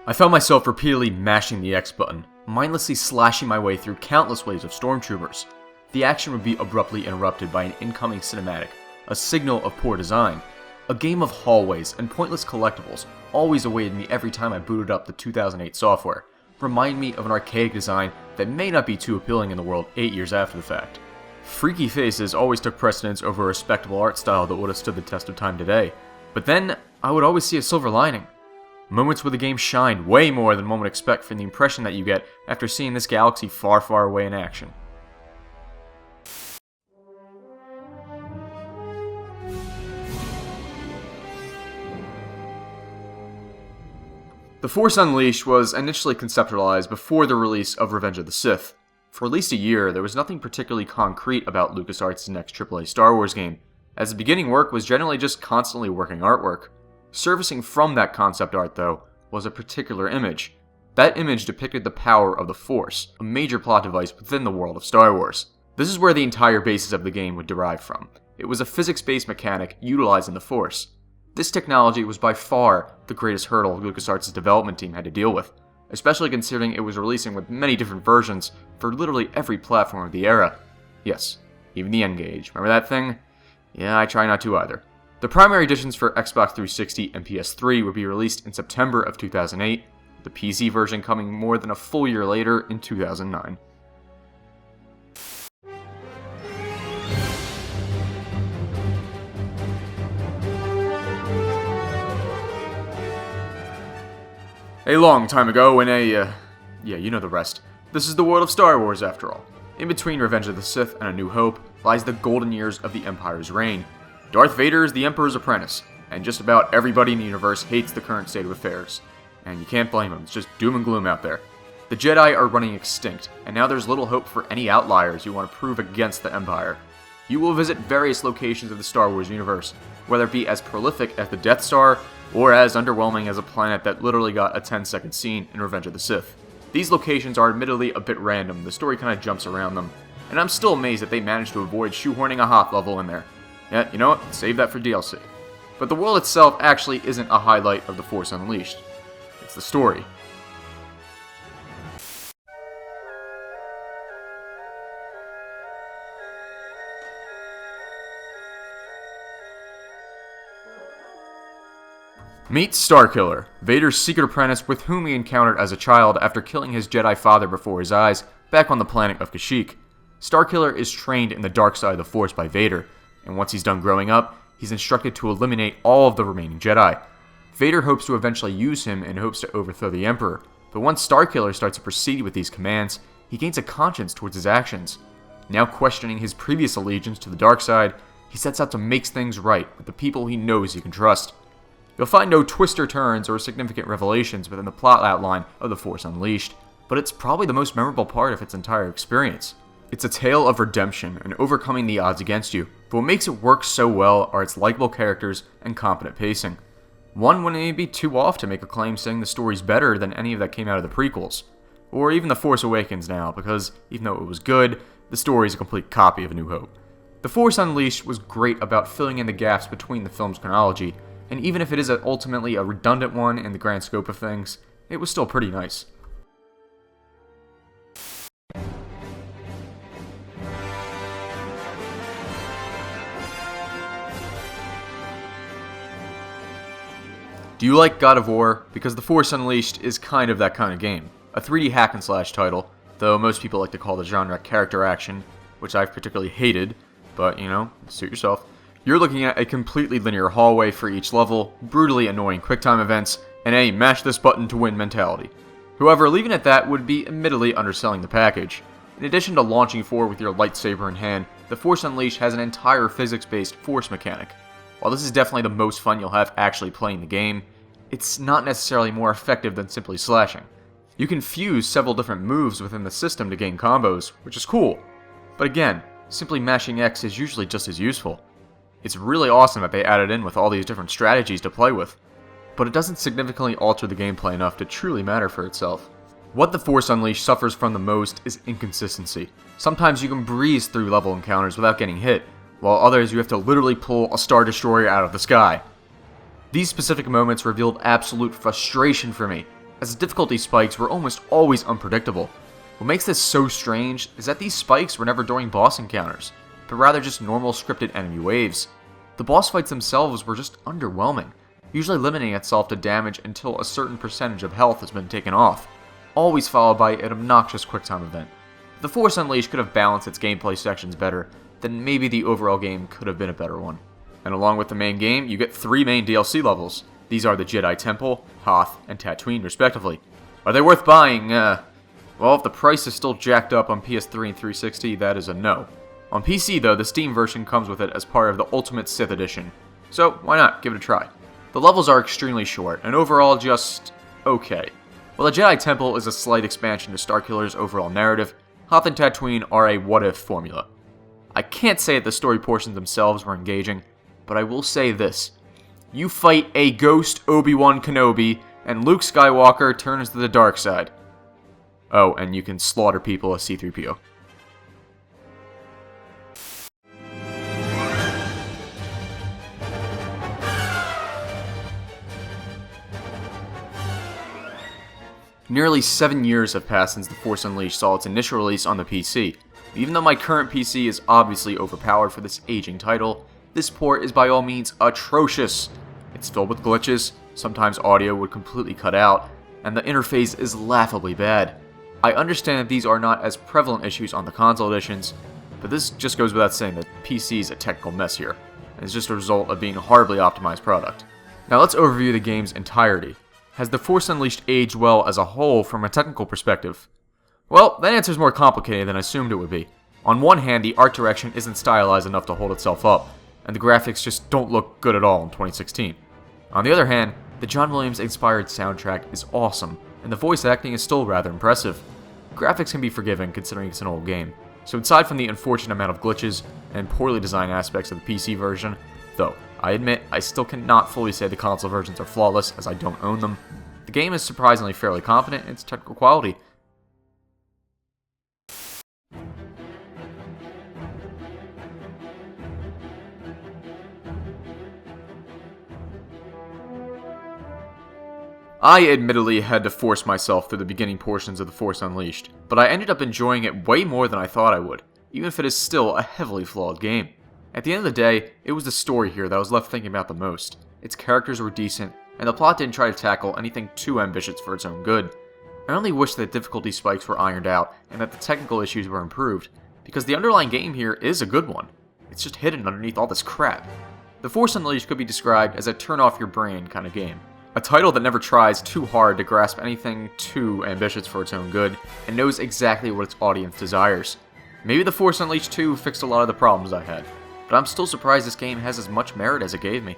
I found myself repeatedly mashing the X button, mindlessly slashing my way through countless waves of stormtroopers. The action would be abruptly interrupted by an incoming cinematic, a signal of poor design. A game of hallways and pointless collectibles always awaited me every time I booted up the 2008 software, remind me of an archaic design that may not be too appealing in the world 8 years after the fact. Freaky faces always took precedence over a respectable art style that would have stood the test of time today, but then I would always see a silver lining. Moments where the game shined way more than one would expect from the impression that you get after seeing this galaxy far, far away in action. The Force Unleashed was initially conceptualized before the release of Revenge of the Sith. For at least a year, there was nothing particularly concrete about LucasArts' next AAA Star Wars game, as the beginning work was generally just constantly working artwork. Surfacing from that concept art, though, was a particular image. That image depicted the power of the Force, a major plot device within the world of Star Wars. This is where the entire basis of the game would derive from. It was a physics-based mechanic utilizing the Force. This technology was by far the greatest hurdle LucasArts' development team had to deal with, especially considering it was releasing with many different versions for literally every platform of the era. Yes, even the N-Gage. Remember that thing? Yeah, I try not to either. The primary editions for Xbox 360 and PS3 would be released in September of 2008, the PC version coming more than a full year later in 2009. A long time ago in yeah, you know the rest. This is the world of Star Wars after all. In between Revenge of the Sith and A New Hope lies the golden years of the Empire's reign. Darth Vader is the Emperor's apprentice, and just about everybody in the universe hates the current state of affairs. And you can't blame them, it's just doom and gloom out there. The Jedi are running extinct, and now there's little hope for any outliers who want to prove against the Empire. You will visit various locations of the Star Wars universe, whether it be as prolific as the Death Star, or as underwhelming as a planet that literally got a 10-second scene in Revenge of the Sith. These locations are admittedly a bit random, the story kind of jumps around them, and I'm still amazed that they managed to avoid shoehorning a Hoth level in there. Yeah, you know what, save that for DLC. But the world itself actually isn't a highlight of The Force Unleashed. It's the story. Meet Starkiller, Vader's secret apprentice with whom he encountered as a child after killing his Jedi father before his eyes back on the planet of Kashyyyk. Starkiller is trained in the dark side of the Force by Vader, and once he's done growing up, he's instructed to eliminate all of the remaining Jedi. Vader hopes to eventually use him in hopes to overthrow the Emperor, but once Starkiller starts to proceed with these commands, he gains a conscience towards his actions. Now questioning his previous allegiance to the dark side, he sets out to make things right with the people he knows he can trust. You'll find no twists or turns or significant revelations within the plot outline of The Force Unleashed, but it's probably the most memorable part of its entire experience. It's a tale of redemption and overcoming the odds against you, but what makes it work so well are its likable characters and competent pacing. One wouldn't be too off to make a claim saying the story's better than any of that came out of the prequels, or even The Force Awakens now, because even though it was good, the story is a complete copy of A New Hope. The Force Unleashed was great about filling in the gaps between the film's chronology, and even if it is ultimately a redundant one in the grand scope of things, it was still pretty nice. Do you like God of War? Because The Force Unleashed is kind of that kind of game. A 3D hack and slash title, though most people like to call the genre character action, which I've particularly hated, but you know, suit yourself. You're looking at a completely linear hallway for each level, brutally annoying QuickTime events, and a mash this button to win mentality. However, leaving it at that would be admittedly underselling the package. In addition to launching forward with your lightsaber in hand, The Force Unleashed has an entire physics-based force mechanic. While this is definitely the most fun you'll have actually playing the game, it's not necessarily more effective than simply slashing. You can fuse several different moves within the system to gain combos, which is cool. But again, simply mashing X is usually just as useful. It's really awesome that they added in with all these different strategies to play with, but it doesn't significantly alter the gameplay enough to truly matter for itself. What The Force Unleashed suffers from the most is inconsistency. Sometimes you can breeze through level encounters without getting hit, while others you have to literally pull a Star Destroyer out of the sky. These specific moments revealed absolute frustration for me, as the difficulty spikes were almost always unpredictable. What makes this so strange is that these spikes were never during boss encounters, but rather just normal scripted enemy waves. The boss fights themselves were just underwhelming, usually limiting itself to damage until a certain percentage of health has been taken off, always followed by an obnoxious quicktime event. If the Force Unleashed could have balanced its gameplay sections better, then maybe the overall game could have been a better one. And along with the main game, you get 3 main DLC levels. These are the Jedi Temple, Hoth, and Tatooine, respectively. Are they worth buying? Well, if the price is still jacked up on PS3 and 360, that is a no. On PC, though, the Steam version comes with it as part of the Ultimate Sith Edition, so why not give it a try? The levels are extremely short, and overall just okay. While the Jedi Temple is a slight expansion to Starkiller's overall narrative, Hoth and Tatooine are a what-if formula. I can't say that the story portions themselves were engaging, but I will say this. You fight a ghost Obi-Wan Kenobi, and Luke Skywalker turns to the dark side. Oh, and you can slaughter people as C-3PO. Nearly 7 years have passed since The Force Unleashed saw its initial release on the PC. Even though my current PC is obviously overpowered for this aging title, this port is by all means atrocious. It's filled with glitches, sometimes audio would completely cut out, and the interface is laughably bad. I understand that these are not as prevalent issues on the console editions, but this just goes without saying that PC is a technical mess here, and it's just a result of being a horribly optimized product. Now let's overview the game's entirety. Has The Force Unleashed aged well as a whole from a technical perspective? Well, that answer is more complicated than I assumed it would be. On one hand, the art direction isn't stylized enough to hold itself up, and the graphics just don't look good at all in 2016. On the other hand, the John Williams-inspired soundtrack is awesome, and the voice acting is still rather impressive. Graphics can be forgiven considering it's an old game, so aside from the unfortunate amount of glitches and poorly designed aspects of the PC version, though I admit I still cannot fully say the console versions are flawless as I don't own them, the game is surprisingly fairly confident in its technical quality. I admittedly had to force myself through the beginning portions of The Force Unleashed, but I ended up enjoying it way more than I thought I would, even if it is still a heavily flawed game. At the end of the day, it was the story here that I was left thinking about the most. Its characters were decent, and the plot didn't try to tackle anything too ambitious for its own good. I only wish that difficulty spikes were ironed out, and that the technical issues were improved, because the underlying game here is a good one. It's just hidden underneath all this crap. The Force Unleashed could be described as a turn-off-your-brain kind of game. A title that never tries too hard to grasp anything too ambitious for its own good, and knows exactly what its audience desires. Maybe The Force Unleashed 2 fixed a lot of the problems I had, but I'm still surprised this game has as much merit as it gave me.